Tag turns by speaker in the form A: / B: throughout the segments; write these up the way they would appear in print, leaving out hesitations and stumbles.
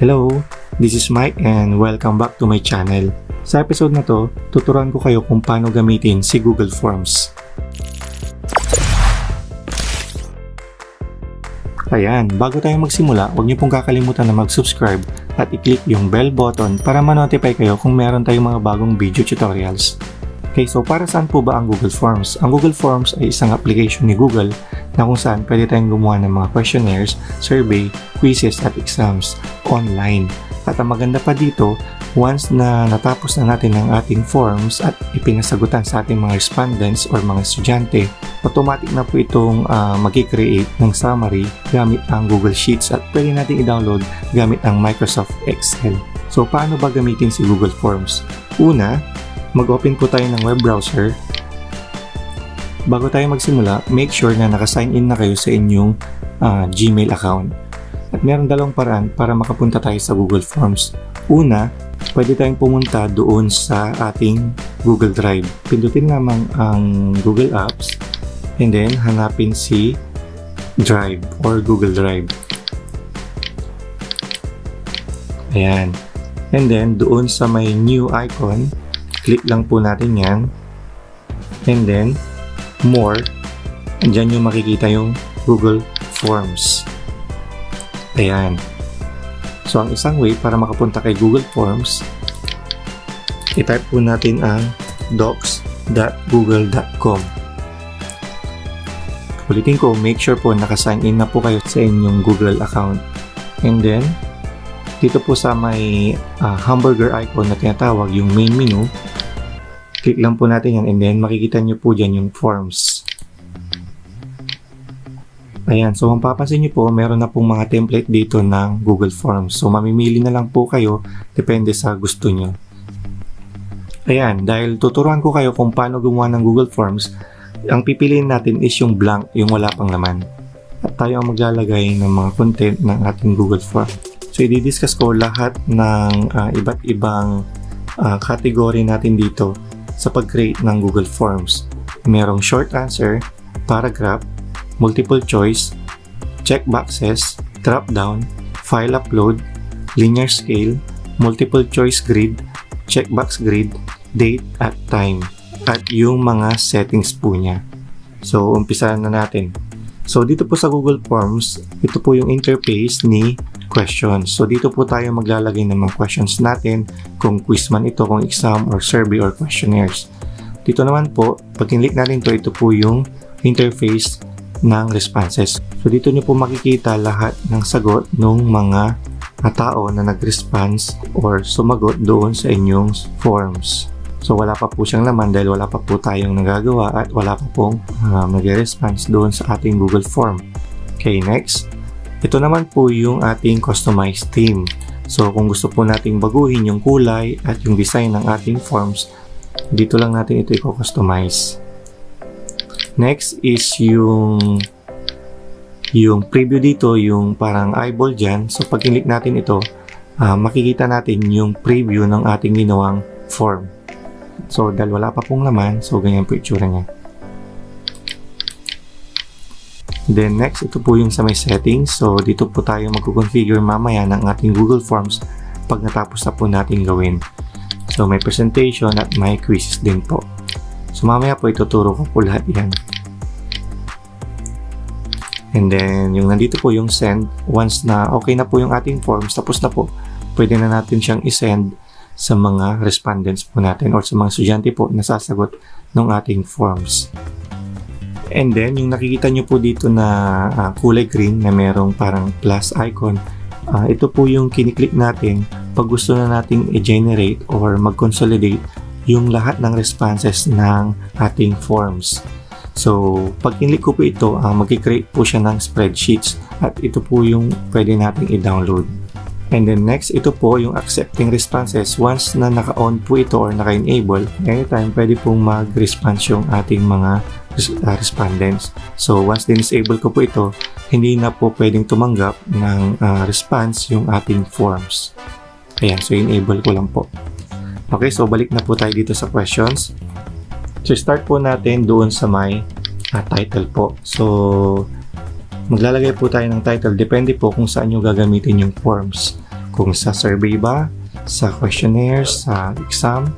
A: Hello, this is Mike and welcome back to my channel. Sa episode na to, tuturuan ko kayo kung paano gamitin si Google Forms. Ayan, bago tayo magsimula, huwag niyo pong kakalimutan na mag-subscribe at i-click yung bell button para ma-notify kayo kung meron tayong mga bagong video tutorials. Okay, so para saan po ba ang Google Forms? Ang Google Forms ay isang application ni Google na kung saan pwede tayong gumawa ng mga questionnaires, survey, quizzes at exams online. At ang maganda pa dito, once na natapos na natin ang ating forms at ipinasagutan sa ating mga respondents or mga estudyante, automatic na po itong mag-create ng summary gamit ang Google Sheets at pwede natin i-download gamit ang Microsoft Excel. So paano ba gamitin si Google Forms? Una, mag-open po tayo ng web browser. Bago tayo magsimula, make sure na naka-sign in na kayo sa inyong Gmail account. At meron dalawang paraan para makapunta tayo sa Google Forms. Una, pwede tayong pumunta doon sa ating Google Drive. Pindutin lamang ang Google Apps and then hanapin si Drive or Google Drive. Ayan. And then, doon sa may new icon, click lang po natin yan. And then, more. Andyan yung makikita yung Google Forms. Ayan. So, ang isang way para makapunta kay Google Forms, i-type po natin ang docs.google.com. Ulitin ko, make sure po naka-sign in na po kayo sa inyong Google account. And then, dito po sa may hamburger icon na tinatawag, yung main menu, click lang po natin yan and then makikita nyo po dyan yung forms. Ayan, so mapapansin nyo po, meron na pong mga template dito ng Google Forms. So mamimili na lang po kayo, depende sa gusto nyo. Ayan, dahil tuturuan ko kayo kung paano gumawa ng Google Forms, ang pipiliin natin is yung blank, yung wala pang laman. At tayo ang maglalagay ng mga content ng ating Google Form. So i-discuss ko lahat ng iba't ibang category natin dito sa pag-create ng Google Forms. Merong short answer, paragraph, multiple choice, checkboxes, drop-down, file upload, linear scale, multiple choice grid, checkbox grid, date at time, at yung mga settings po niya. So, umpisahan na natin. So, dito po sa Google Forms, ito po yung interface ni questions. So, dito po tayo maglalagay ng mga questions natin, kung quiz man ito, kung exam or survey or questionnaires. Dito naman po, pag kinlik natin ito po yung interface ng responses. So, dito nyo po makikita lahat ng sagot ng mga tao na nag-response or sumagot doon sa inyong forms. So, wala pa po siyang laman dahil wala pa po tayong nagagawa at wala pa pong nag-response doon sa ating Google Form. Okay, next. Ito naman po yung ating customized theme. So, kung gusto po nating baguhin yung kulay at yung design ng ating forms, dito lang natin ito i-customize. Next is yung preview dito, yung parang eyeball dyan. So, pag click natin ito, makikita natin yung preview ng ating ginawang form. So, dahil wala pa pong laman, so ganyan po itsura niya. Then next, ito po yung sa may settings. So, dito po tayo mag-configure mamaya ng ating Google Forms pag natapos na po natin gawin. So, may presentation at may quizzes din po. So, mamaya po ituturo ko po lahat yan. And then, yung nandito po yung send. Once na okay na po yung ating forms, tapos na po, pwede na natin siyang isend sa mga respondents po natin or sa mga estudyante po na sasagot ng ating forms. And then, yung nakikita nyo po dito na kulay green na merong parang plus icon, ito po yung kiniklik natin pag gusto na nating i-generate or mag-consolidate yung lahat ng responses ng ating forms. So, pag kinlik ko po ito, mag-create po siya ng spreadsheets at ito po yung pwede nating i-download. And then next, ito po yung accepting responses. Once na naka-on po ito or naka-enable, anytime pwede pong mag-response yung ating mga respondents. So, once din-disable ko po ito, hindi na po pwedeng tumanggap ng response yung ating forms. Ayan, so enable ko lang po. Okay, so balik na po tayo dito sa questions. So, start po natin doon sa may title po. So, maglalagay po tayo ng title. Depende po kung saan nyo gagamitin yung forms. kung sa survey ba, sa questionnaire, sa exam,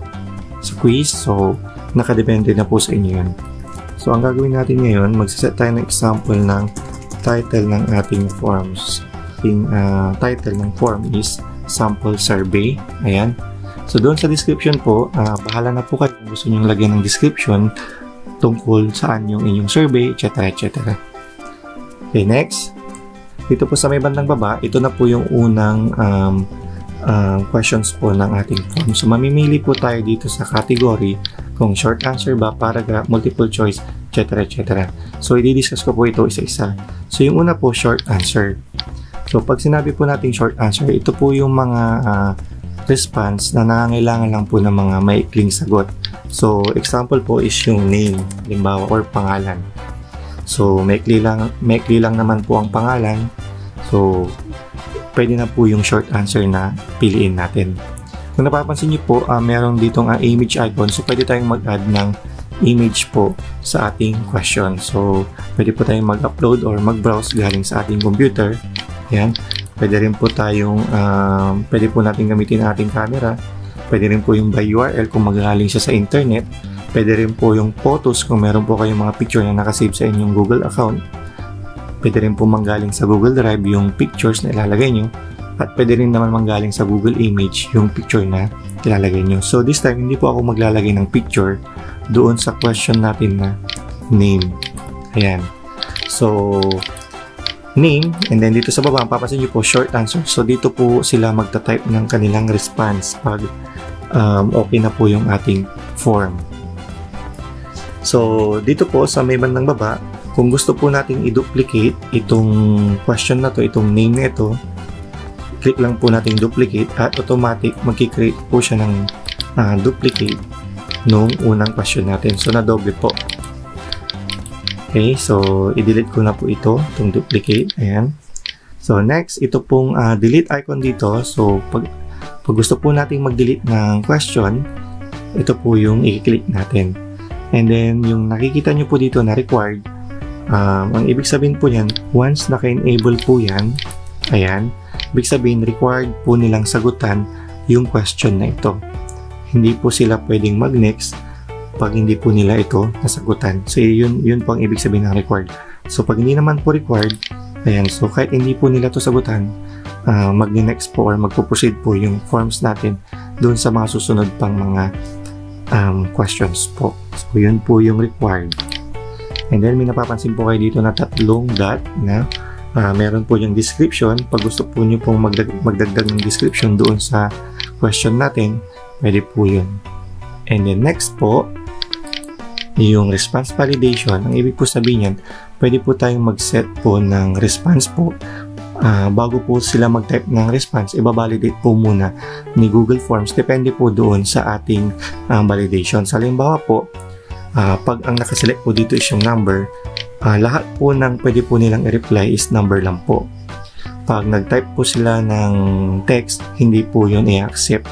A: sa quiz. So, nakadepende na po sa inyo yun. So, ang gagawin natin ngayon, magsiset tayo ng example ng title ng ating forms. Yung title ng form is sample survey. Ayan. So, doon sa description po, bahala na po kayo kung gusto nyo lagyan ng description tungkol saan yung inyong survey, etc. etc. Okay, next. Dito po sa may bandang baba, ito na po yung unang questions po ng ating form. So, mamimili po tayo dito sa category kung short answer ba, paragraph, multiple choice, etc. etc. So, i-discuss ko po ito isa-isa. So, yung una po, short answer. So, pag sinabi po natin short answer, ito po yung mga response na nangangailangan lang po ng mga maikling sagot. So, example po is yung name, halimbawa, or pangalan. So, maikli lang naman po ang pangalan. So, pwede na po yung short answer na piliin natin. Kung napapansin niyo po, meron ditong image icon. So, pwede tayong mag-add ng image po sa ating question. So, pwede po tayong mag-upload or mag-browse galing sa ating computer. Yan. Pwede rin po tayong, pwede po natin gamitin ang ating camera. Pwede rin po yung by URL kung magaling siya sa internet. Pwede rin po yung photos kung meron po kayong mga picture na nakasave sa inyong Google account. Pwede rin po manggaling sa Google Drive yung pictures na ilalagay nyo. At pwede rin naman manggaling sa Google Image yung picture na ilalagay nyo. So this time, hindi po ako maglalagay ng picture doon sa question natin na name. Ayan. So, name, and then dito sa baba, papansin nyo po, short answer. So, dito po sila magta-type ng kanilang response pag okay na po yung ating form. So, dito po sa may bandang baba, kung gusto po natin i-duplicate itong question na to, itong name na ito, click lang po natin duplicate at automatic magkikreate po siya ng duplicate nung unang question natin. So, na-double po. Okay, so i-delete ko na po itong duplicate. Ayan. So next, ito pong delete icon dito. So pag gusto po nating mag-delete ng question, ito po yung i-click natin. And then yung nakikita nyo po dito na required, ang ibig sabihin po yan, once naka-enable po yan, ayan, ibig sabihin required po nilang sagutan yung question na ito. Hindi po sila pwedeng mag-next pag hindi po nila ito nasagutan. So, yun po ang ibig sabihin ng required. So, pag hindi naman po required, ayan, so kahit hindi po nila ito sagutan, mag-next po or magpo-proceed po yung forms natin doon sa mga susunod pang mga questions po. So, yun po yung required. And then, may napapansin po kayo dito na tatlong dot na meron po yung description. Pag gusto po nyo pong magdagdag ng description doon sa question natin, pwede po yun. And then, next po, yung response validation. Ang ibig po sabihin yan, pwede po tayong mag-set po ng response po. Bago po sila mag-type ng response, i-validate po muna ni Google Forms. Depende po doon sa ating validation. Sa halimbawa po, pag ang nakaselect po dito is yung number, lahat po ng pwede po nilang i-reply is number lang po. Pag nag-type po sila ng text, hindi po yun i-accept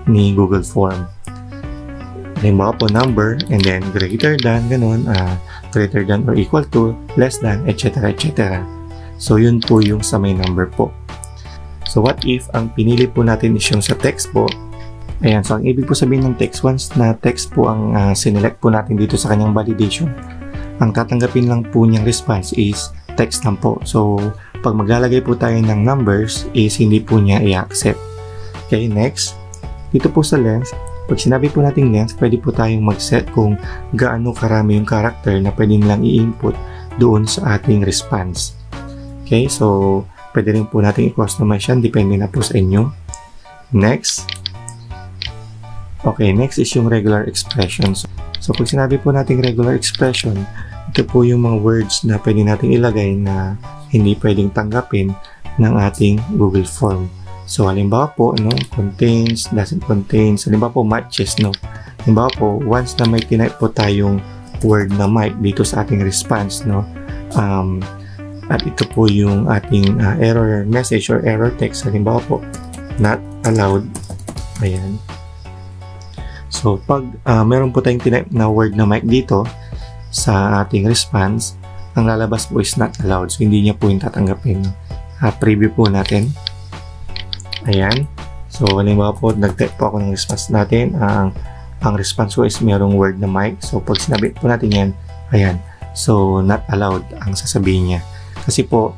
A: ni Google Form. Halimbawa po number, and then greater than, ganun, greater than or equal to, less than, etc. etc. So, yun po yung sa may number po. So, what if ang pinili po natin is yung sa text po? Ayan, so ang ibig po sabihin ng text, once na text po ang sinelect po natin dito sa kanyang validation, ang tatanggapin lang po niyang response is text lang po. So, pag maglalagay po tayo ng numbers, is hindi po niya i-accept. Okay, next. Dito po sa length, pag sinabi po natin length, pwede po tayong mag-set kung gaano karami yung character na pwede nilang i-input doon sa ating response. Okay, so pwede rin po natin i-customize yan, depende na po sa inyo. Next. Okay, next is yung regular expressions. So pag sinabi po natin regular expression, ito po yung mga words na pwede natin ilagay na hindi pwedeng tanggapin ng ating Google Form. So, halimbawa po, no, contains, doesn't contain. So, halimbawa po, matches, no. Halimbawa po, once na may tinype po tayong word na might dito sa ating response, no, at ito po yung ating error message or error text. Halimbawa po, not allowed. Ayan. So, pag meron po tayong tinype na word na might dito sa ating response, ang lalabas po is not allowed. So, hindi niya po yung tatanggapin. Preview po natin. Ayan. So, halimbawa po, nag-type po ako ng response natin. Ang response ko is merong word na mic. So, pag sinabi po natin yan, ayan. So, not allowed ang sasabihin niya. Kasi po,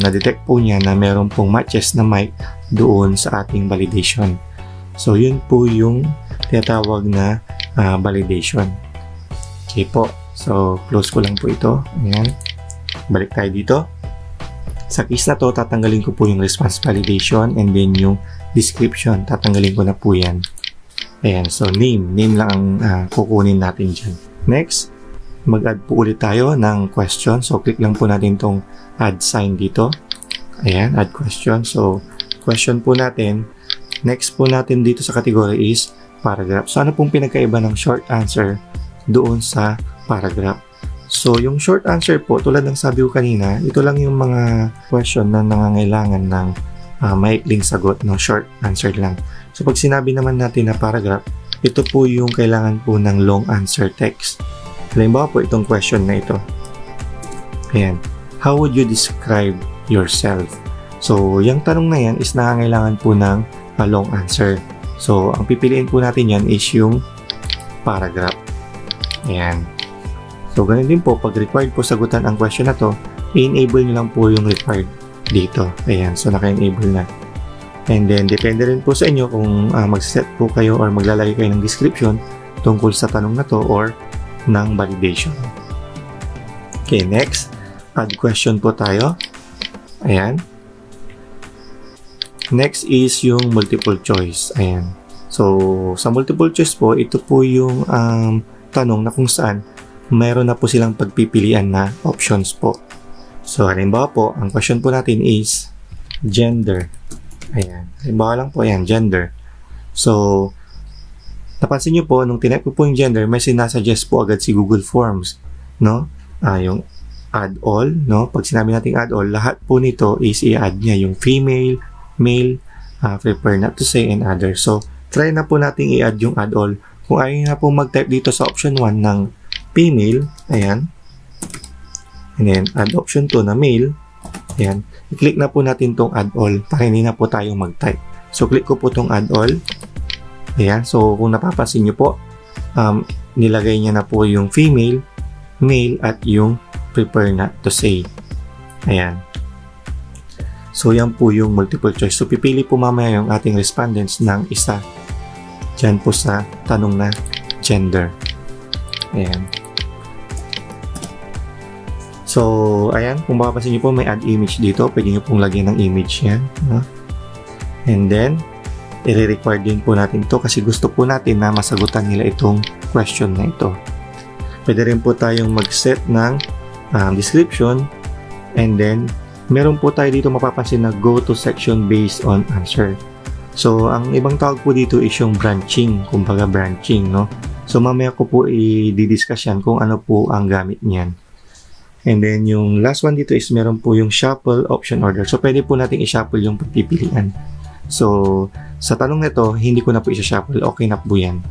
A: na-detect po niya na meron pong matches na mic doon sa ating validation. So, yun po yung tinatawag na validation. Okay po. So, close ko lang po ito. Ayan. Balik tayo dito. Sa case na to, tatanggalin ko po yung response validation and then yung description. Tatanggalin ko na po yan. Ayan. So, name. Name lang ang kukunin natin dyan. Next, mag-add po ulit tayo ng question. So, click lang po natin tong add sign dito. Ayan. Add question. So, question po natin. Next po natin dito sa category is paragraph. So, ano pong pinagkaiba ng short answer doon sa paragraph? So, yung short answer po, tulad ng sabi ko kanina, ito lang yung mga question na nangangailangan ng maikling sagot, no? Short answer lang. So, pag sinabi naman natin na paragraph, ito po yung kailangan po ng long answer text. Halimbawa po itong question na ito. Ayan. How would you describe yourself? So, yung tanong na yan is nangangailangan po ng long answer. So, ang pipiliin po natin yan is yung paragraph. Ayan. So, ganun din po, pag required po sagutan ang question na to, i-enable nyo lang po yung required dito. Ayan, so naka-enable na. And then, depende rin po sa inyo kung mag-set po kayo or maglalagay kayo ng description tungkol sa tanong na to or ng validation. Okay, next, add question po tayo. Ayan. Next is yung multiple choice. Ayan. So, sa multiple choice po, ito po yung tanong na kung saan mayroon na po silang pagpipilian na options po. So, halimbawa po, ang question po natin is gender. Ayan. Halimbawa lang po, ayan, gender. So, napansin nyo po, nung tinepe ko po yung gender, may sinasuggest po agad si Google Forms, no? Yung add all, no? Pag sinabi natin add all, lahat po nito is i-add niya yung female, male, prefer not to say, and other. So, try na po natin i-add yung add all. Kung ayaw na po mag-type dito sa option 1 ng female, ayan. And then, add option 2 na male, ayan. I-click na po natin tong add all para hindi na po tayo mag-type. So, click ko po tong add all. Ayan. So, kung napapansin nyo po, nilagay niya na po yung female, male, at yung prefer not to say. Ayan. So, yan po yung multiple choice. So, pipili po mamaya yung ating respondents ng isa dyan po sa tanong na gender. Ayan. So, ayan, kung mapapansin nyo po, may add image dito. Pwede nyo pong lagyan ng image yan. No? And then, i-require din po natin ito kasi gusto po natin na masagutan nila itong question na ito. Pwede rin po tayong mag-set ng description. And then, meron po tayo dito mapapansin na go to section based on answer. So, ang ibang tawag po dito is yung branching. Kumbaga, branching, no? So, mamaya ko po i-discuss yan kung ano po ang gamit niyan. And then, yung last one dito is meron po yung shuffle option order. So, pwede po natin i-shuffle yung pagpipilian. So, sa tanong nito, hindi ko na po i-shuffle. Okay na po yan.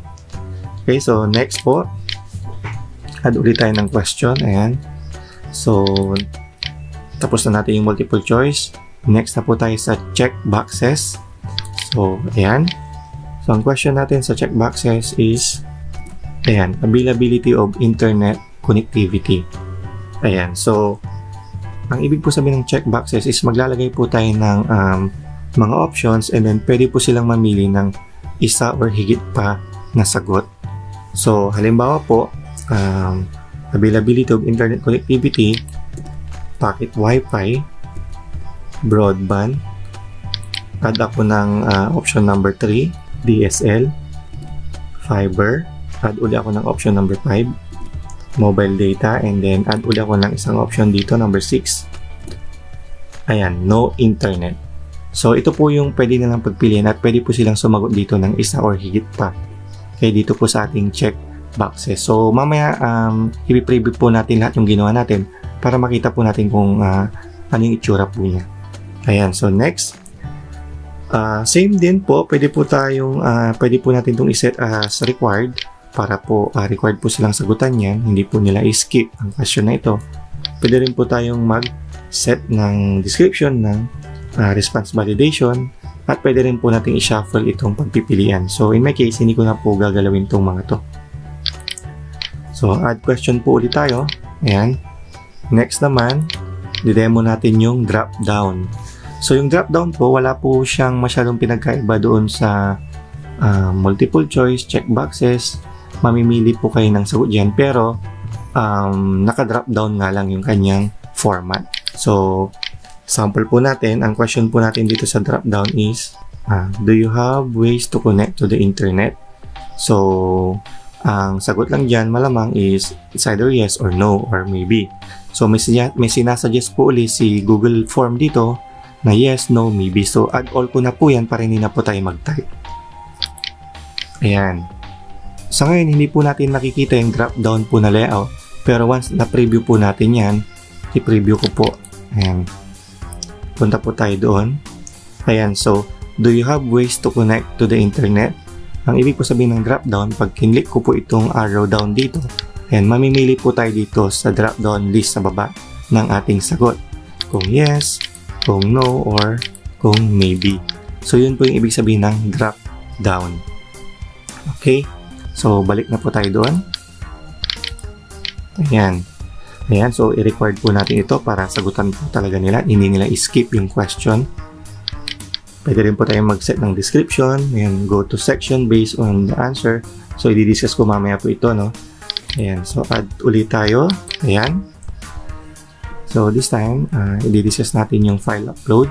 A: Okay, so next po. Add ulit tayo ng question. Ayan. So, tapos na natin yung multiple choice. Next na po tayo sa check boxes. So, ayan. So, ang question natin sa check boxes is, ayan, availability of internet connectivity. Ayan, so, ang ibig po sabihin ng check boxes is maglalagay po tayo ng mga options and then pwede po silang mamili ng isa or higit pa na sagot. So, halimbawa po, availability of internet connectivity, packet Wi-Fi, broadband, add ako ng option number 3, DSL, fiber, add ulit ako ng option number 5, mobile data, and then add ulit ako ng isang option dito, number 6. Ayan, no internet. So, ito po yung pwede nilang pagpilian at pwede po silang sumagot dito ng isa or higit pa. Okay, dito po sa ating check boxes. So, mamaya, i-preview po natin lahat yung ginawa natin para makita po natin kung ano yung itsura po niya. Ayan, so next. Same din po, pwede po natin itong iset as required para po required po silang sagutan yan, hindi po nila i-skip ang question na ito. Pwede rin po tayong mag-set ng description ng response validation At pwede rin po natin i-shuffle itong pagpipilian. So in my case, hindi ko na po gagalawin itong mga to. So add question po ulit tayo. Ayan. Next naman, didemo natin yung drop down. So yung drop down po, wala po siyang masyadong pinagkaiba doon sa multiple choice, check boxes. Mamimili po kayo ng sagot dyan. Pero naka-drop down nga lang yung kanyang format. So sample po natin, ang question po natin dito sa drop down is, do you have ways to connect to the internet? So ang sagot lang dyan malamang is it's either yes or no or maybe. So may sinasuggest po ulit si Google Form dito na yes, no, maybe. So add all ko na po yan para hindi na po tayo mag-type. Ayan. Sa ngayon, hindi po natin nakikita yung drop down po na layout. Pero once na-preview po natin yan, i-preview ko po. Ayan. Punta po tayo doon. Ayan, so, do you have ways to connect to the internet? Ang ibig po sabihin ng drop down, pag kinlik ko po itong arrow down dito, ayan, mamimili po tayo dito sa drop down list sa baba ng ating sagot. Kung yes, kung no, or kung maybe. So, yun po yung ibig sabihin ng drop down. Okay? So, balik na po tayo doon. Ayan. Ayan, so i-required po natin ito para sagutan po talaga nila. Hindi nila skip yung question. Pwede rin po tayong mag-set ng description. Ayan, go to section based on the answer. So, i-discuss ko mamaya po ito, no? Ayan, so add ulit tayo. Ayan. So, this time, i-discuss natin yung file upload.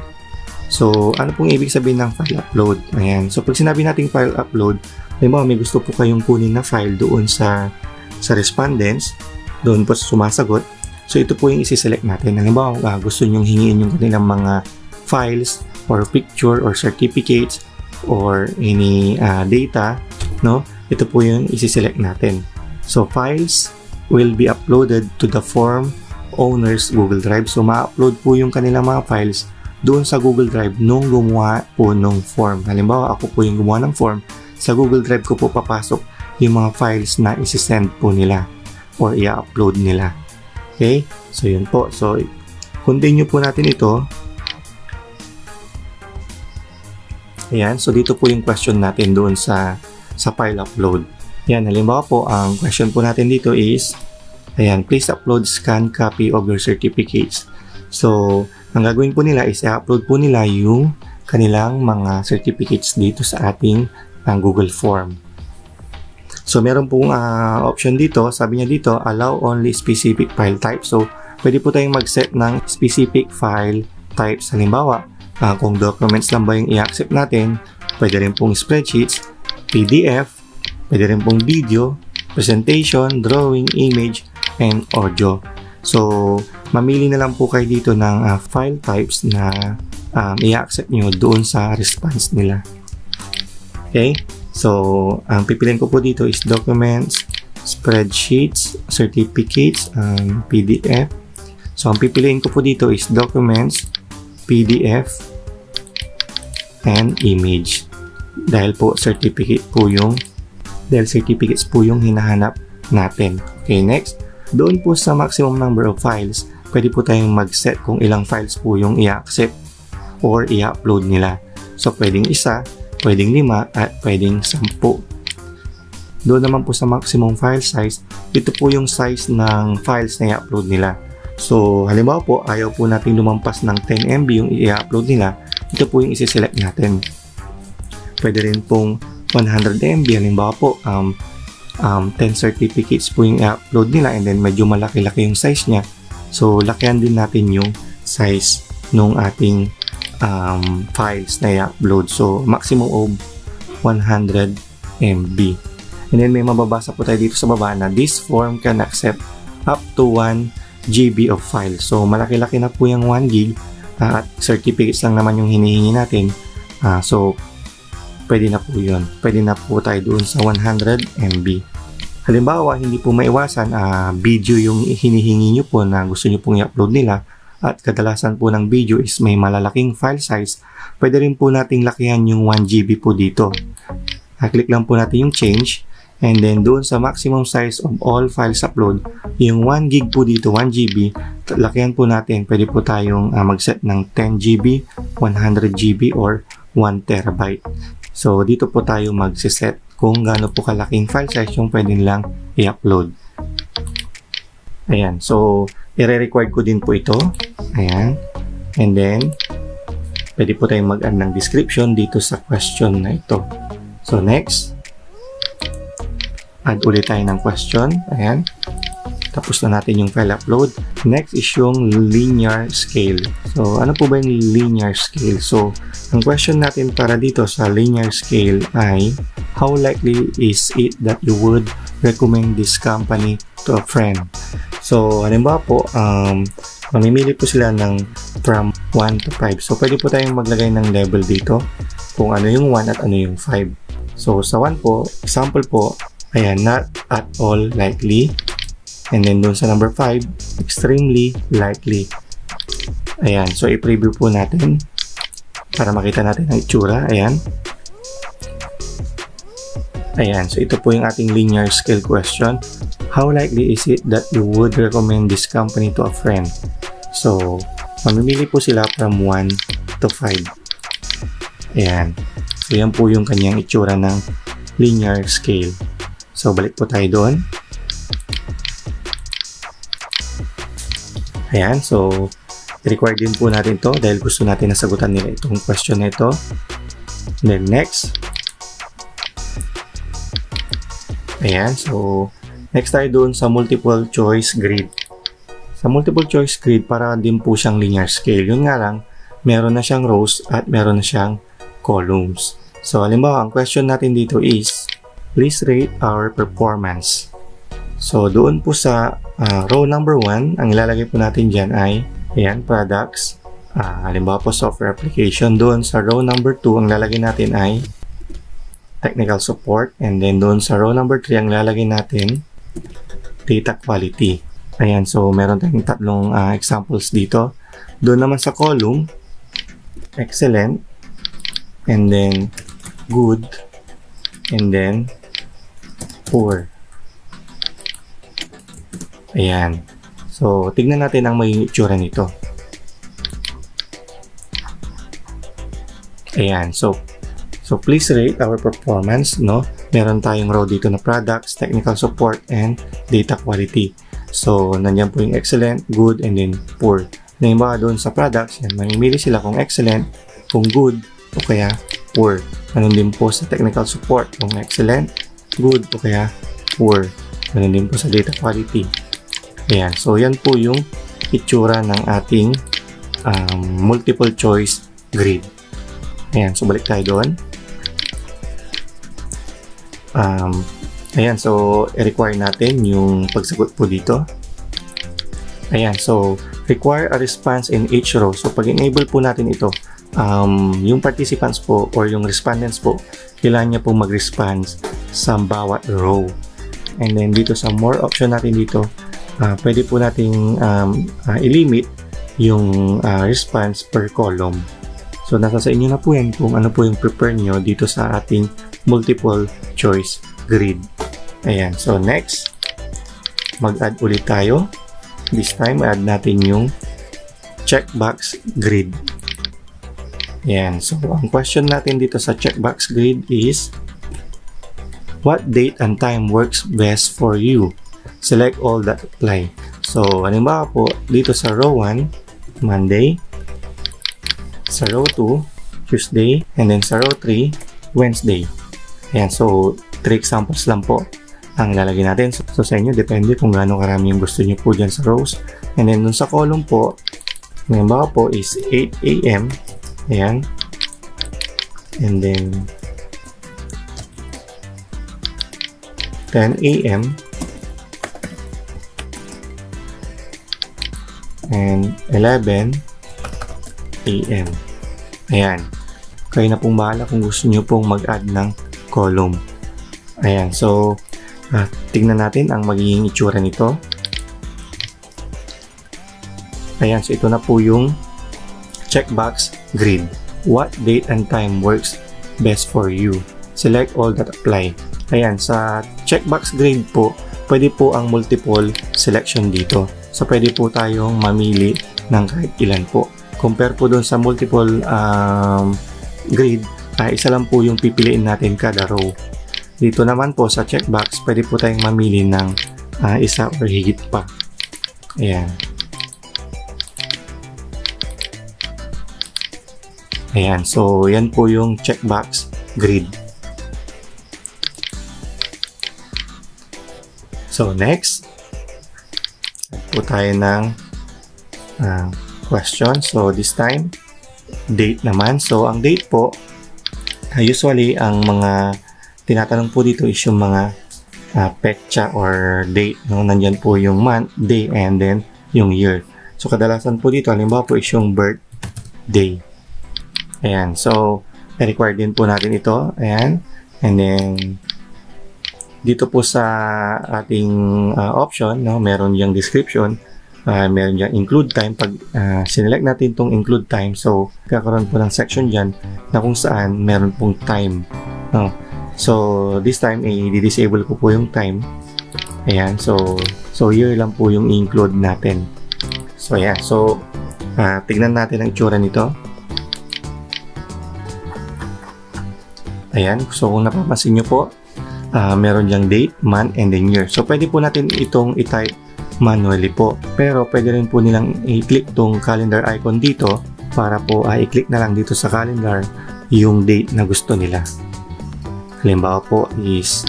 A: So, ano pong ibig sabihin ng file upload? Ayan, so pag sinabi natin file upload, may gusto po kayong kunin na file doon sa respondents, doon po sumasagot. So ito po yung isi-select natin. Halimbawa, gusto nyong hingiin yung kanilang mga files or picture or certificates or any data, no? Ito po yung isi-select natin. So files will be uploaded to the form owner's Google Drive. So ma-upload po yung kanilang mga files doon sa Google Drive nung gumawa po nung form. Halimbawa, ako po yung gumawa ng form. Sa Google Drive ko po papasok yung mga files na isi-send po nila or i-upload nila. Okay? So, yun po. So, continue po natin ito. Ayan. So, dito po yung question natin doon sa file upload. Ayan. Halimbawa po, ang question po natin dito is, ayan, please upload scan copy of your certificates. So, ang gagawin po nila is i-upload po nila yung kanilang mga certificates dito sa ating Google Form. So, meron pong option dito. Sabi niya dito, allow only specific file type. So, pwede po tayong mag-set ng specific file types. Halimbawa, kung documents lang ba yung i-accept natin, pwede rin pong spreadsheets, PDF, pwede rin pong video, presentation, drawing, image, and audio. So, mamili na lang po kayo dito ng file types na i-accept nyo doon sa response nila. Okay? So, ang pipiliin ko po dito is documents, spreadsheets, certificates, PDF. So, ang pipiliin ko po dito is documents, PDF, and image. Dahil certificates po yung hinahanap natin. Okay, next. Doon po sa maximum number of files, pwede po tayong mag-set kung ilang files po yung i-accept or i-upload nila. So, pwedeng isa, pwedeng 5, at pwedeng 10. Doon naman po sa maximum file size, ito po yung size ng files na i-upload nila. So, halimbawa po, ayaw po natin lumampas ng 10 MB yung i-upload nila, ito po yung isi-select natin. Pwede rin pong 100 MB, halimbawa po, 10 certificates po yung i-upload nila and then medyo malaki-laki yung size niya. So, lakihan din natin yung size nung ating files na i-upload. So, maximum of 100 MB. And then, may mababasa po tayo dito sa baba na this form can accept up to 1 GB of file. So, malaki-laki na po yung 1 GB at certificates lang naman yung hinihingi natin. So, pwede na po yun. Pwede na po tayo doon sa 100 MB. Halimbawa, hindi po maiwasan video yung hinihingi nyo po na gusto nyo pong i-upload nila at kadalasan po ng video is may malalaking file size, pwede rin po nating lakihan yung 1 GB po dito. Click lang po natin yung change and then doon sa maximum size of all files upload, yung 1 GB po dito, 1 GB, lakihan po natin. Pwede po tayong mag-set ng 10 GB, 100 GB, or 1 terabyte. So, dito po tayo magsiset kung gaano po kalaking file size yung pwede nilang i-upload. Ayan. So, i-record ko din po ito. Ayan. And then, pwede po tayong mag-add ng description dito sa question na ito. So, next, add ulit tayo ng question. Ayan. Tapos na natin yung file upload. Next is yung linear scale. So, ano po ba yung linear scale? So, ang question natin para dito sa linear scale ay, how likely is it that you would recommend this company to a friend? So, halimbawa po, mamimili po sila ng from 1 to 5. So, pwede po tayong maglagay ng level dito kung ano yung 1 at ano yung 5. So, sa 1 po, example po, ayan, not at all likely. And then doon sa number 5, extremely likely. Ayan, so i-preview po natin para makita natin ang itsura. Ayan. Ayan, so ito po yung ating linear scale question. How likely is it that you would recommend this company to a friend? So, mamimili po sila from 1 to 5. Ayan. So, yan po yung kanyang itsura ng linear scale. So, balik po tayo doon. Ayan, so required din po natin to dahil gusto natin nasagutan nila itong question na ito. Then next. Ayan, so next tayo doon sa multiple choice grid. Sa multiple choice grid, para din po siyang linear scale. Yun nga lang, meron na siyang rows at meron na siyang columns. So halimbawa, ang question natin dito is, please rate our performance. So, doon po sa row number 1, ang ilalagay po natin dyan ay, ayan, products. Halimbawa po, software application. Doon sa row number 2, ang lalagay natin ay technical support. And then, doon sa row number 3, ang lalagay natin data quality. Ayan, so meron tayong tatlong examples dito. Doon naman sa column, excellent, and then good, and then poor. Ayan. So, tignan natin ang may itsura nito. Ayan. So please rate our performance, no? Meron tayong row dito na products, technical support, and data quality. So, nandiyan po yung excellent, good, and then poor. Halimbawa doon sa products, yan, mamimili sila kung excellent, kung good, o kaya poor. Ganun din po sa technical support, kung excellent, good, o kaya poor. Ganun din po sa data quality. Ayan, so yan po yung itsura ng ating multiple choice grid. Ayan, so balik tayo doon. Ayan, so i-require natin yung pagsagot po dito. Ayan, so require a response in each row. So pag enable po natin ito, yung participants po or yung respondents po, kailangan niya po mag-response sa bawat row. And then dito sa more option natin dito, pwede po nating i-limit yung response per column. So, nasa sa inyo na po yan kung ano po yung prepare nyo dito sa ating multiple choice grid. Ayan. So, next, mag-add ulit tayo. This time, add natin yung checkbox grid. Ayan. So, ang question natin dito sa checkbox grid is, what date and time works best for you? Select all that apply. So, halimbawa po, dito sa row 1, Monday, sa row 2, Tuesday, and then sa row 3, Wednesday. Ayan, so 3 examples lang po ang lalagay natin. So, sa inyo, depende kung gaano karami yung gusto nyo po dyan sa rows. And then, dun sa column po, halimbawa po is 8 a.m. Ayan. And then, 10 a.m. and 11 a.m. Ayan. Kayo na pong bahala kung gusto nyo pong mag-add ng column. Ayan. So, tignan natin ang magiging itsura nito. Ayan. So, ito na po yung checkbox grid. What date and time works best for you? Select all that apply. Ayan. Sa checkbox grid po, pwede po ang multiple selection dito. So, pwede po tayong mamili ng kahit ilan po. Compare po doon sa multiple grid, isa lang po yung pipiliin natin kada row. Dito naman po sa checkbox, pwede po tayong mamili ng isa or higit pa. Ayan. Ayan, so yan po yung checkbox grid. So next, po tayo ng question. So this time, date naman. So ang date po, usually ang mga tinatanong po dito is yung mga petsa or date. No? Nandyan po yung month, day, and then yung year. So kadalasan po dito, halimbawa po is yung birthday. Ayan, so required din po natin ito. Ayan, and then dito po sa ating option, no, meron yung description, meron yung include time. Pag sinelect natin itong include time, so kakaroon po ng section dyan na kung saan meron pong time. No? So this time, i-disable ko po yung time. Ayan, so year lang po yung include natin. So ayan, so tignan natin ang itsura nito. Ayan, so kung napapansin nyo po, meron diyang date, month, and then year. So pwede po natin itong i-type manually po. Pero pwede rin po nilang i-click tong calendar icon dito para po i-click na lang dito sa calendar yung date na gusto nila. Halimbawa po is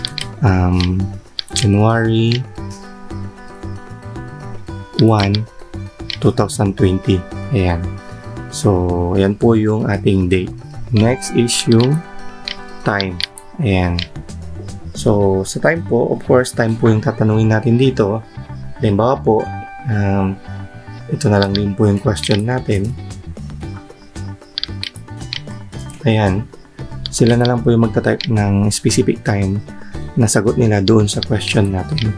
A: January 1, 2020. Ayan. So, ayan po yung ating date. Next is yung time. Ayan. So, sa time po, of course, time po yung tatanungin natin dito. Halimbawa po, ito na lang din po yung question natin. Ayan. Sila na lang po yung magta-type ng specific time na sagot nila doon sa question natin.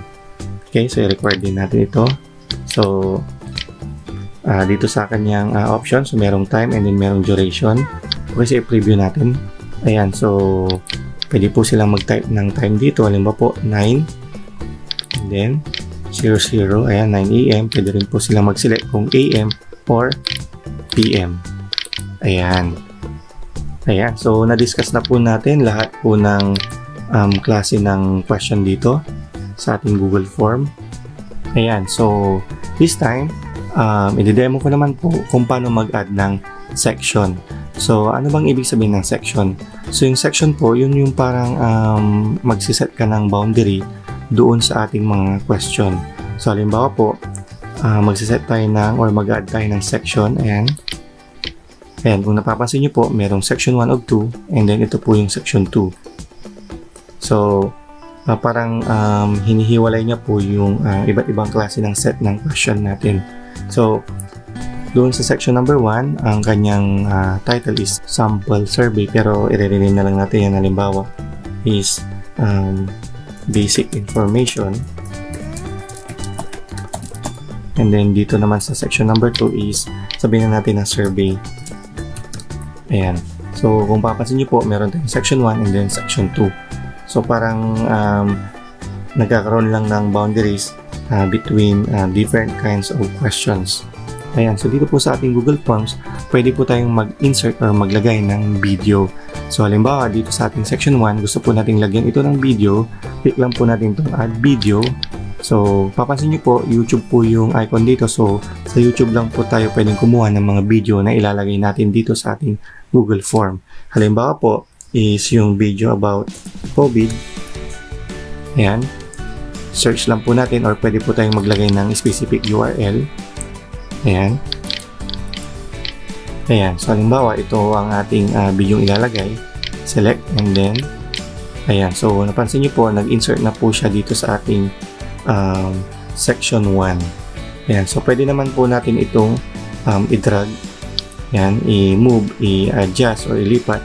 A: Okay, so i-record din natin ito. So, dito sa kanyang option, so merong time and then merong duration. Okay, so i-preview natin. Ayan, so pwede po silang mag-type ng time dito. Halimbawa po, 9 and then 00, ayan, 9 AM. Pwede rin po silang mag-select kung AM or PM. Ayan. Ayan, so na-discuss na po natin lahat po ng klase ng question dito sa ating Google Form. Ayan, so this time, i-demo ko naman po kung paano mag-add ng section. So, ano bang ibig sabihin ng section? So, yung section po, yun yung parang magsiset ka ng boundary doon sa ating mga question. So, halimbawa po, magsiset tayo ng or mag-add tayo ng section. Ayan. Ayan, kung napapansin nyo po, merong section 1 of 2 and then ito po yung section 2. So, parang hinihiwalay niya po yung iba't ibang klase ng set ng question natin. So, doon sa section number 1, ang kanyang title is sample survey, pero i-rename na lang natin yan. Halimbawa is basic information, and then dito naman sa section number 2 is sabihin na natin na survey. Ayan, so kung papansin nyo po, meron tayong section 1 and then section 2. So parang nagkakaroon lang ng boundaries between different kinds of questions. Ayan, so dito po sa ating Google Forms, pwede po tayong mag-insert or maglagay ng video. So halimbawa, dito sa ating section 1, gusto po nating lagyan ito ng video. Click lang po natin itong add video. So, papansin nyo po, YouTube po yung icon dito. So, sa YouTube lang po tayo pwedeng kumuha ng mga video na ilalagay natin dito sa ating Google Form. Halimbawa po, is yung video about COVID. Ayan. Search lang po natin or pwede po tayong maglagay ng specific URL. Ayan. Ayan. So, halimbawa, ito ang ating video ilalagay. Select and then, ayan. So, napansin nyo po, nag-insert na po siya dito sa ating section 1. Ayan. So, pwede naman po natin itong i-drag. Ayan. I-move, i-adjust, or ilipat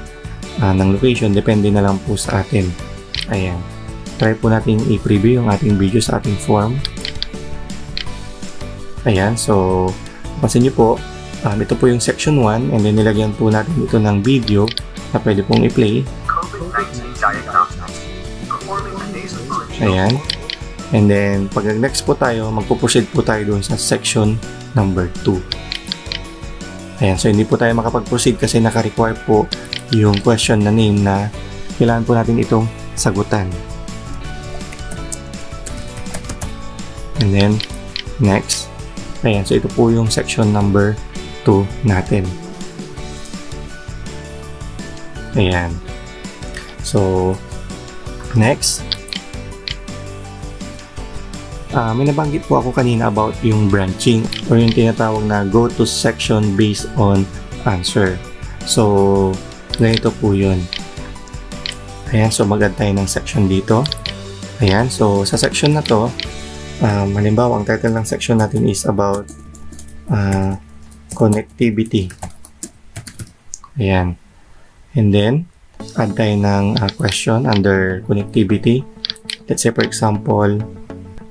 A: ng location. Depende na lang po sa atin. Ayan. Try po natin i-preview yung ating video sa ating form. Ayan, so pansin nyo po, ito po yung section 1 and then nilagyan po natin ito ng video na pwede pong i-play. Ayan. And then, pag next po tayo, magpo-proceed po tayo doon sa section number 2. Ayan, so hindi po tayo makapag-proceed kasi naka-require po yung question na name na kailangan po natin itong sagutan. And then, next. Ayan, so ito po yung section number 2 natin. Ayan. So, next. May nabanggit po ako kanina about yung branching or yung tinatawag na go to section based on answer. So, ganito po yun. Ayan, so mag-add tayo ng section dito. Ayan, so sa section na to, halimbawa, ang title ng section natin is about connectivity. Ayan. And then, add tayo ng question under connectivity. Let's say, for example,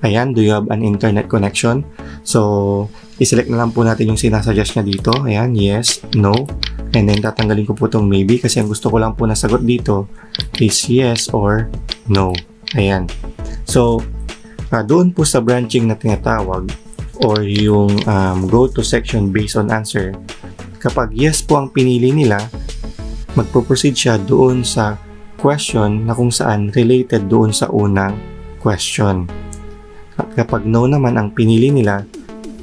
A: ayan, do you have an internet connection? So, iselect na lang po natin yung sinasuggest niya dito. Ayan, yes, no. And then, tatanggalin ko po itong maybe kasi ang gusto ko lang po na sagot dito is yes or no. Ayan. So, doon po sa branching na tinatawag or yung go to section based on answer, kapag yes po ang pinili nila, magpo-proceed siya doon sa question na kung saan related doon sa unang question. At kapag no naman ang pinili nila,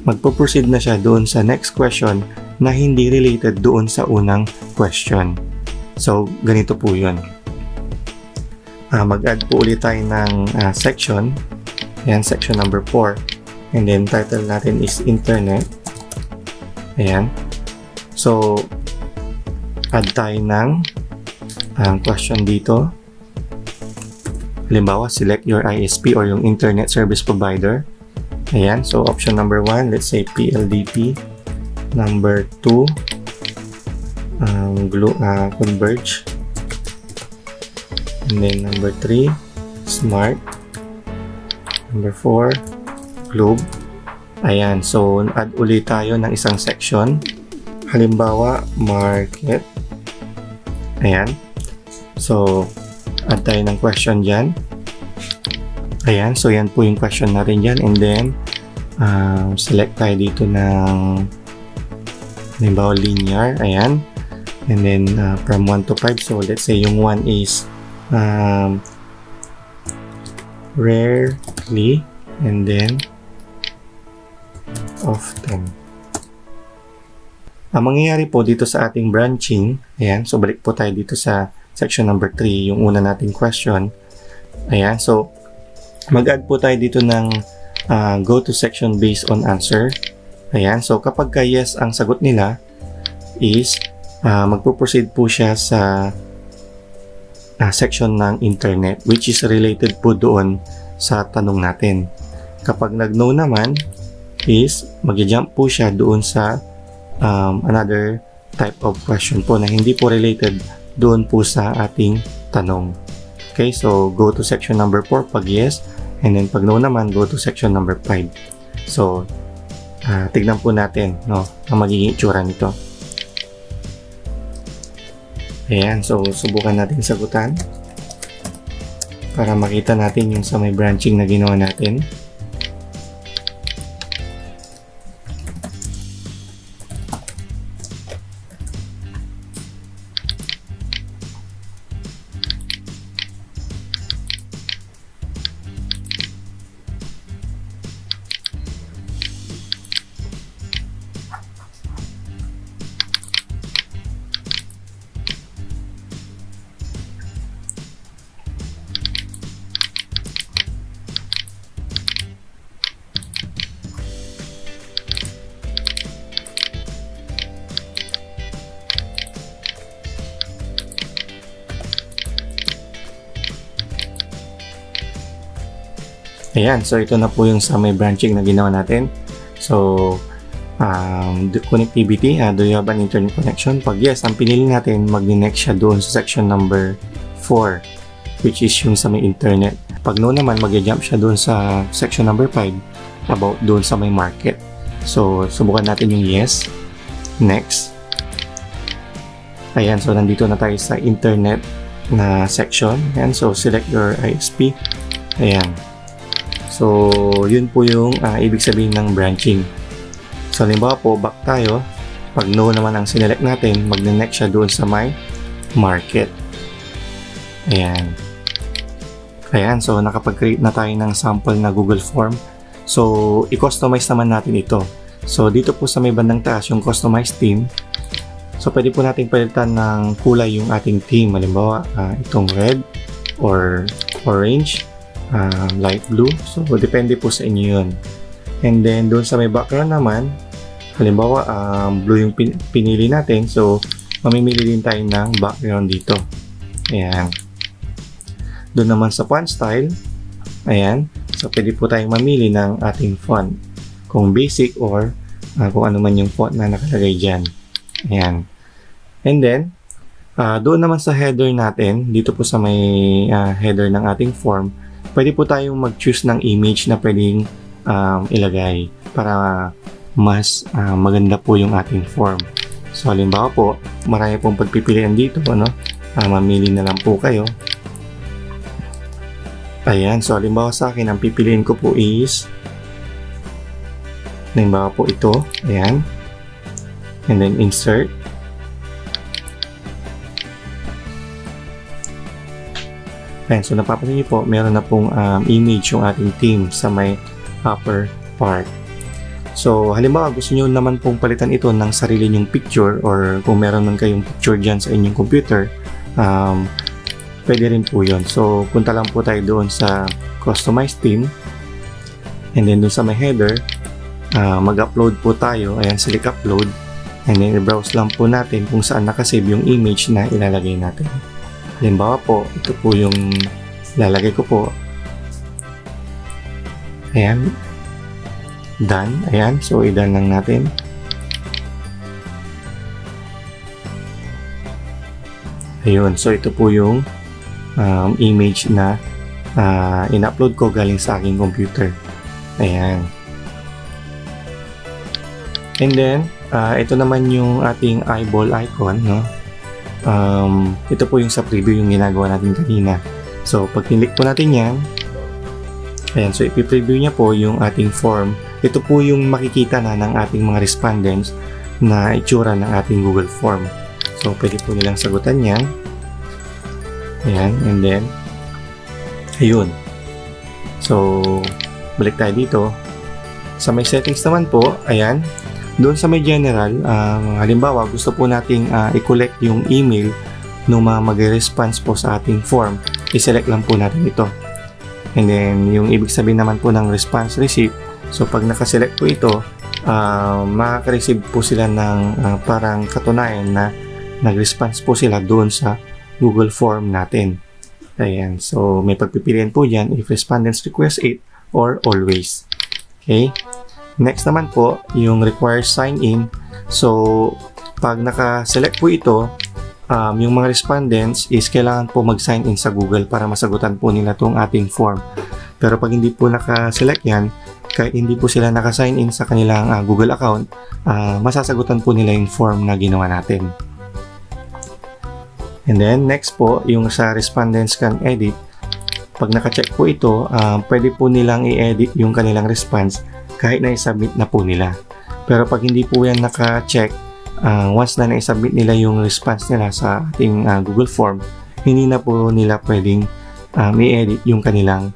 A: magpo-proceed na siya doon sa next question na hindi related doon sa unang question. So, ganito po yun. Mag-add po ulit tayo ng section. Ayan, section number 4. And then, title natin is Internet. Ayan. So, add tayo ng question dito. Halimbawa, select your ISP or yung Internet Service Provider. Ayan. So, option number 1, let's say PLDT. Number 2, Converge. And then, number 3, Smart. Number 4, Globe. Ayan. So, add ulit tayo ng isang section. Halimbawa, Market. Ayan. So, add tayo ng question dyan. Ayan. So, yan po yung question natin dyan. And then, select tayo dito ng halimbawa, linear. Ayan. And then, from 1 to 5. So, let's say yung 1 is rarely. And then, often. Ang mangyayari po dito sa ating branching, ayan, so balik po tayo dito sa section number 3, yung una nating question. Ayan, so mag-add po tayo dito ng go to section based on answer. Ayan, so kapag ka yes ang sagot nila is magpo-proceed po siya sa section ng internet which is related po doon sa tanong natin. Kapag nag-no naman is mag-jump po siya doon sa another type of question po na hindi po related doon po sa ating tanong. Okay, so go to section number 4 pag yes, and then pag no naman, go to section number 5. So, tignan po natin, no, ang magiging itsura nito. Ayan, so subukan natin sagutan para makita natin yung sa may branching na ginawa natin. Ayan, so ito na po yung sa may branching na ginawa natin. So, the connectivity, do you have an internet connection? Pag yes, ang pinili natin, mag-next siya doon sa section number 4, which is yung sa may internet. Pag no naman, mag-jump siya doon sa section number 5, about doon sa may market. So, subukan natin yung yes. Next. Ayan, so nandito na tayo sa internet na section. Ayan, so select your ISP. Ayan. So, yun po yung ibig sabihin ng branching. So, halimbawa po, back tayo. Pag no naman ang sinelect natin, mag-next siya doon sa may market. Ayan. Ayan, so nakapag-create na tayo ng sample na Google Form. So, i-customize naman natin ito. So, dito po sa may bandang taas, yung customize theme. So, pwede po natin palitan ng kulay yung ating theme. Halimbawa, itong red or orange, light blue. So, depende po sa inyo yun. And then, doon sa may background naman, halimbawa, blue yung pinili natin. So, mamimili din tayo ng background dito. Ayan. Doon naman sa font style, ayan. So, pwede po tayong mamili ng ating font. Kung basic or kung ano man yung font na nakalagay dyan. Ayan. And then, doon naman sa header natin, dito po sa may header ng ating form, pwede po tayong mag-choose ng image na pwedeng ilagay para mas maganda po yung ating form. So, halimbawa po, marami pong pagpipilian dito, ano? Mamili na lang po kayo. Ayan, so halimbawa sa akin, ang pipiliin ko po is halimbawa po ito, ayan, and then insert. Ayan, so napapansin niyo po, meron na pong image yung ating theme sa may upper part. So, halimbawa gusto niyo naman pong palitan ito ng sarili niyong picture or kung meron man kayong picture dyan sa inyong computer, pwede rin po yun. So, punta lang po tayo doon sa Customize Theme. And then doon sa may header, mag-upload po tayo. Ayan, select upload. And then, i-browse lang po natin kung saan nakasave yung image na ilalagay natin. Halimbawa po, ito po yung ilalagay ko po. Ayan. Done. Ayan. So, i-done lang natin. Ayun. So, ito po yung image na in-upload ko galing sa aking computer. Ayan. And then, ito naman yung ating eyeball icon, no? Ito po yung sa preview yung ginagawa natin kanina. So, pag click po natin yan, ayan, so ipi-preview niya po yung ating form. Ito po yung makikita na ng ating mga respondents na itsura ng ating Google Form. So, pwede po nilang sagutan yan. Ayan, and then ayun. So, balik tayo dito. Sa may settings naman po, ayan, doon sa may general, halimbawa, gusto po nating i-collect yung email ng mga mag-response po sa ating form. I-select lang po natin ito. And then, yung ibig sabihin naman po ng response receipt, so pag nakaselect po ito, makaka-receive po sila ng parang katunayan na nag-response po sila doon sa Google Form natin. Ayan. So, may pagpipilian po dyan if respondents request it or always. Okay. Next naman po, yung require sign in. So, pag naka-select po ito, yung mga respondents is kailangan po mag-sign in sa Google para masagutan po nila itong ating form. Pero pag hindi po naka-select yan, kahit hindi po sila naka-sign in sa kanilang Google account, masasagutan po nila yung form na ginawa natin. And then, next po, yung sa respondents can edit. Pag naka-check po ito, pwede po nilang i-edit yung kanilang response kahit na i-submit na po nila. Pero pag hindi po yan naka-check, once na na-submit nila yung response nila sa ating Google Form, hindi na po nila pwedeng i-edit yung kanilang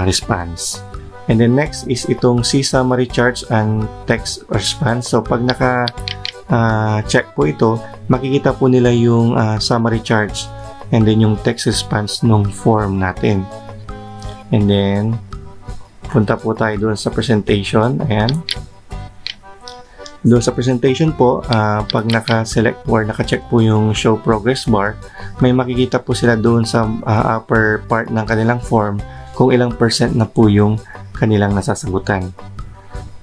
A: response. And then next is itong see summary charts and text response. So pag naka-check po ito, makikita po nila yung summary charts and then yung text response nung form natin. And then punta po tayo doon sa presentation. Ayan. Doon sa presentation po, pag naka-select or naka-check po yung show progress bar, may makikita po sila doon sa upper part ng kanilang form kung ilang percent na po yung kanilang nasasagutan.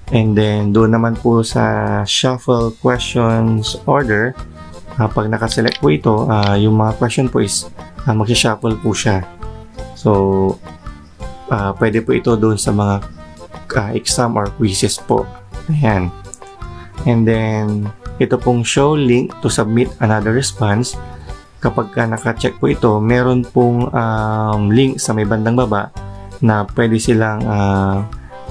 A: And then, doon naman po sa shuffle questions order, pag naka-select po ito, yung mga question po is mag-shuffle po siya. So, pwede po ito doon sa mga exam or quizzes po. Ayan. And then, ito pong show link to submit another response. Kapag naka-check po ito, meron pong link sa may bandang baba na pwede silang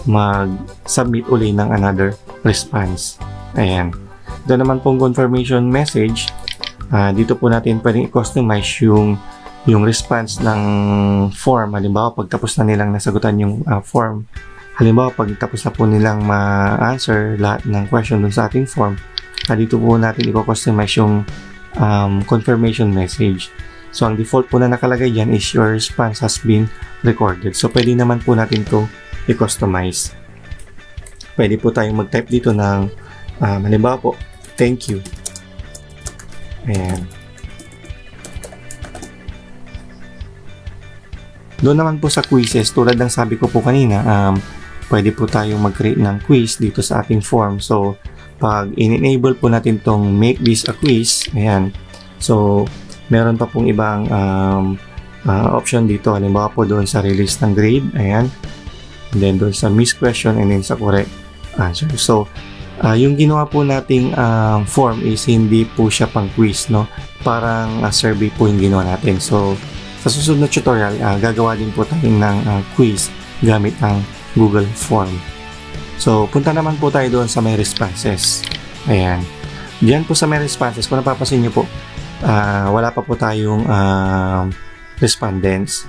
A: mag-submit uli ng another response. Ayan. Ito naman pong confirmation message. dito po natin pwedeng i-customize yung response ng form. Halimbawa, pag tapos na nilang nasagutan yung form, halimbawa, pag tapos na po nilang ma-answer lahat ng question dun sa ating form, dito po natin i-customize yung confirmation message. So, ang default po na nakalagay dyan is your response has been recorded. So, pwede naman po natin to i-customize. Pwede po tayong mag-type dito ng halimbawa po, thank you. Ayan. Doon naman po sa quizzes, tulad ng sabi ko po kanina, pwede po tayong mag-create ng quiz dito sa ating form. So, pag in-enable po natin tong make this a quiz, ayan. So, meron pa pong ibang option dito. Halimbawa po doon sa release ng grade, ayan. And then doon sa miss question and then sa correct answer. So, yung ginawa po nating form is hindi po siya pang quiz, no? Parang survey po yung ginawa natin. So, sa susunod na tutorial, gagawa din po tayo ng quiz gamit ang Google Form. So, punta naman po tayo doon sa may responses. Ayan. Diyan po sa may responses, kung napapansin nyo po, wala pa po tayong respondents.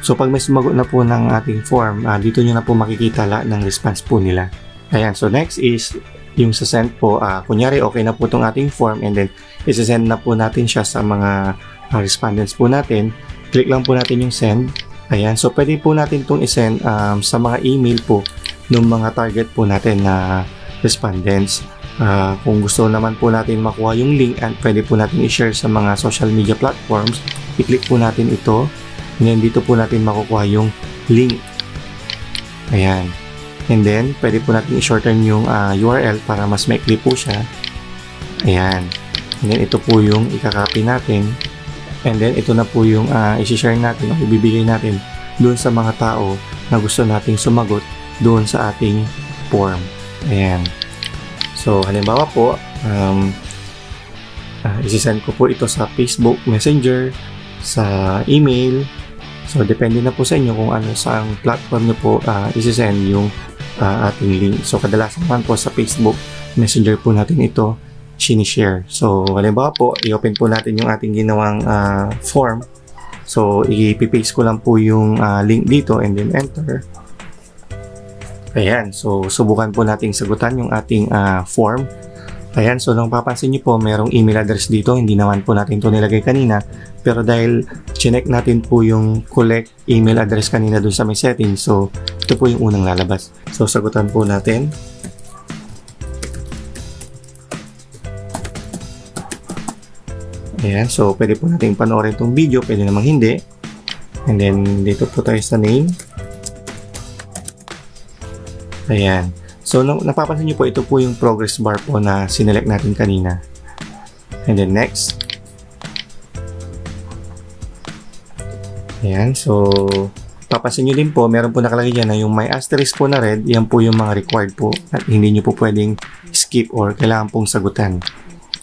A: So, pag may sumagot na po ng ating form, dito nyo na po makikita lahat ng response po nila. Ayan. So, next is yung sa send po. Kunyari, okay na po itong ating form and then isa-send na po natin siya sa mga respondents po natin. Click lang po natin yung send. Ayan. So, pwede po natin itong isend sa mga email po ng mga target po natin na respondents. Kung gusto naman po natin makuha yung link, at pwede po natin i-share sa mga social media platforms, i-click po natin ito. And then, dito po natin makukuha yung link. Ayan. And then, pwede po natin i-shorten yung URL para mas maikli po siya. Ayan. And then, ito po yung ikakopy natin. And then, ito na po yung isi-share natin o ibibigay natin doon sa mga tao na gusto nating sumagot doon sa ating form. Ayan. So, halimbawa po, isi-send ko po ito sa Facebook Messenger, sa email. So, depende na po sa inyo kung ano sa platform nyo po isi-send yung ating link. So, kadalasan naman po sa Facebook Messenger po natin ito sinishare. So, halimbawa po, i-open po natin yung ating ginawang form. So, i-paste ko lang po yung link dito and then enter. Ayan. So, subukan po nating sagutan yung ating form. Ayan. So, nung papansin nyo po, merong email address dito. Hindi naman po natin ito nilagay kanina. Pero dahil chinek natin po yung collect email address kanina dun sa may settings. So, ito po yung unang lalabas. So, sagutan po natin. Ayan, so pwede po natin panoorin itong video, pwede namang hindi. And then, dito po tayo sa name. Ayan. So, napapansin nyo po, ito po yung progress bar po na sinelect natin kanina. And then, next. Ayan, so, papansin nyo din po, meron po nakalagay dyan na yung may asterisk po na red, yan po yung mga required po at hindi nyo po pwedeng skip or kailangan pong sagutan.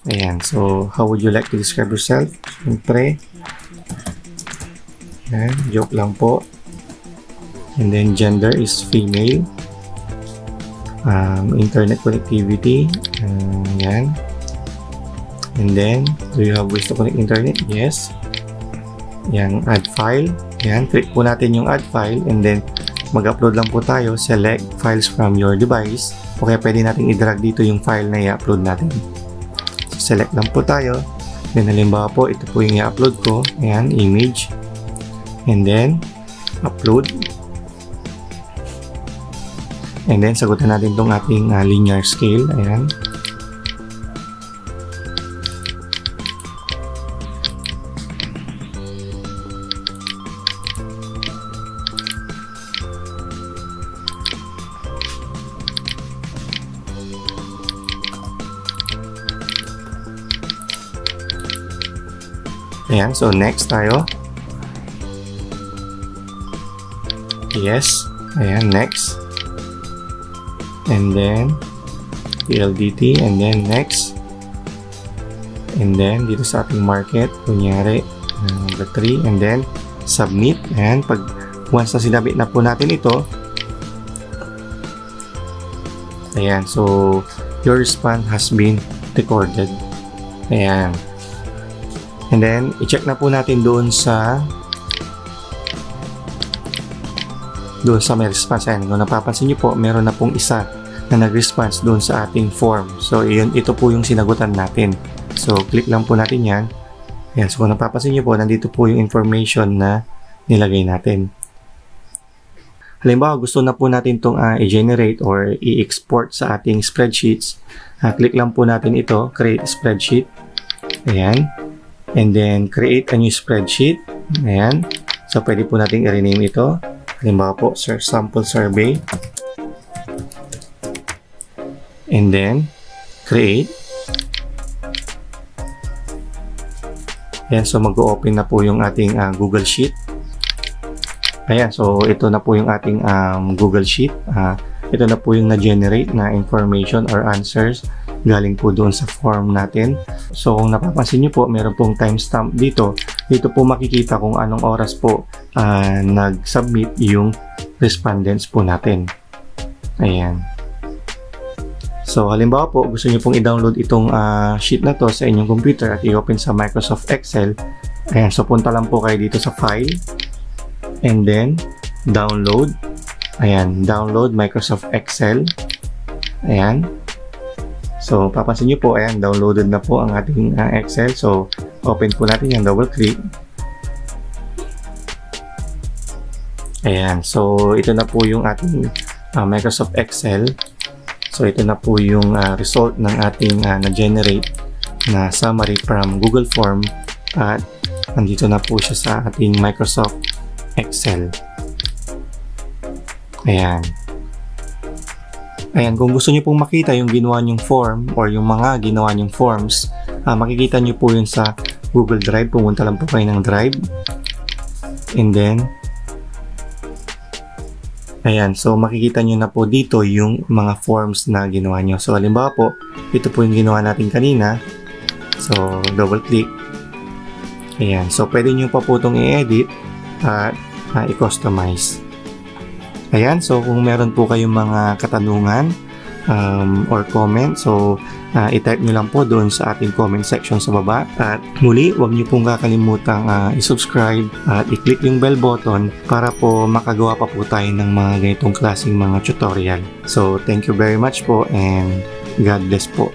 A: Ayan, so how would you like to describe yourself? Siyempre, ayan, joke lang po. And then gender is female. Internet connectivity, ayan. And then, do you have ways to connect internet? Yes. Ayan, add file. Ayan, click po natin yung add file and then mag-upload lang po tayo. Select files from your device. Okay, pwede natin i-drag dito yung file na i-upload natin. Select lang po tayo. Then, halimbawa po, ito po yung i-upload ko. Ayan, image. And then, upload. And then, sagutan natin itong ating linear scale. Ayan. Ayan, so next tayo. Yes. Ayan, next. And then, PLDT. And then, next. And then, dito sa ating market, kunyari, number 3. And then, submit. Ayan, pag once na sinabit na po natin ito, ayan, so, your response has been recorded. Ayan. And then, i-check na po natin doon sa may response. Ayan, kung napapansin nyo po, meron na pong isa na nag-response doon sa ating form. So, ito po yung sinagutan natin. So, click lang po natin yan. Ayan, so kung napapansin nyo po, nandito po yung information na nilagay natin. Halimbawa, gusto na po natin itong i-generate or i-export sa ating spreadsheets. Click lang po natin ito, create spreadsheet. Ayan. And then, create a new spreadsheet. Ayan. So, pwede po natin i-rename ito. Halimbawa po, sample survey. And then, create. Ayan, so mag-open na po yung ating Google Sheet. Ayan, so ito na po yung ating Google Sheet. Ito na po yung na-generate na information or answers galing po doon sa form natin. So kung napapansin nyo po, meron pong timestamp dito. Dito po makikita kung anong oras po nag-submit yung respondents po natin. Ayan. So halimbawa po, gusto nyo pong i-download itong sheet na to sa inyong computer at i-open sa Microsoft Excel. Ayan, so punta lang po kayo dito sa File and then Download. Ayan, Download Microsoft Excel. Ayan. So papansin nyo po, ayan, downloaded na po ang ating Excel. So open po natin yan, double click. Ayan, so ito na po yung ating Microsoft Excel. So ito na po yung result ng ating na-generate na summary from Google Form at nandito na po siya sa ating Microsoft Excel. Ayan. Ayan, kung gusto niyo pong makita yung ginawa nyong form or yung mga ginawa nyong forms, makikita niyo po yun sa Google Drive. Pumunta lang po kayo ng Drive. And then, ayan, so makikita nyo na po dito yung mga forms na ginawa nyo. So halimbawa po, ito po yung ginawa natin kanina. So double click. Ayan, so pwede nyo pa po itong i-edit at i-customize. Ayan, so kung meron po kayong mga katanungan or comment, so i-type nyo lang po doon sa ating comment section sa baba. At muli, huwag nyo pong kakalimutang i-subscribe at i-click yung bell button para po makagawa pa po tayo ng mga ganitong klaseng mga tutorial. So, thank you very much po and God bless po.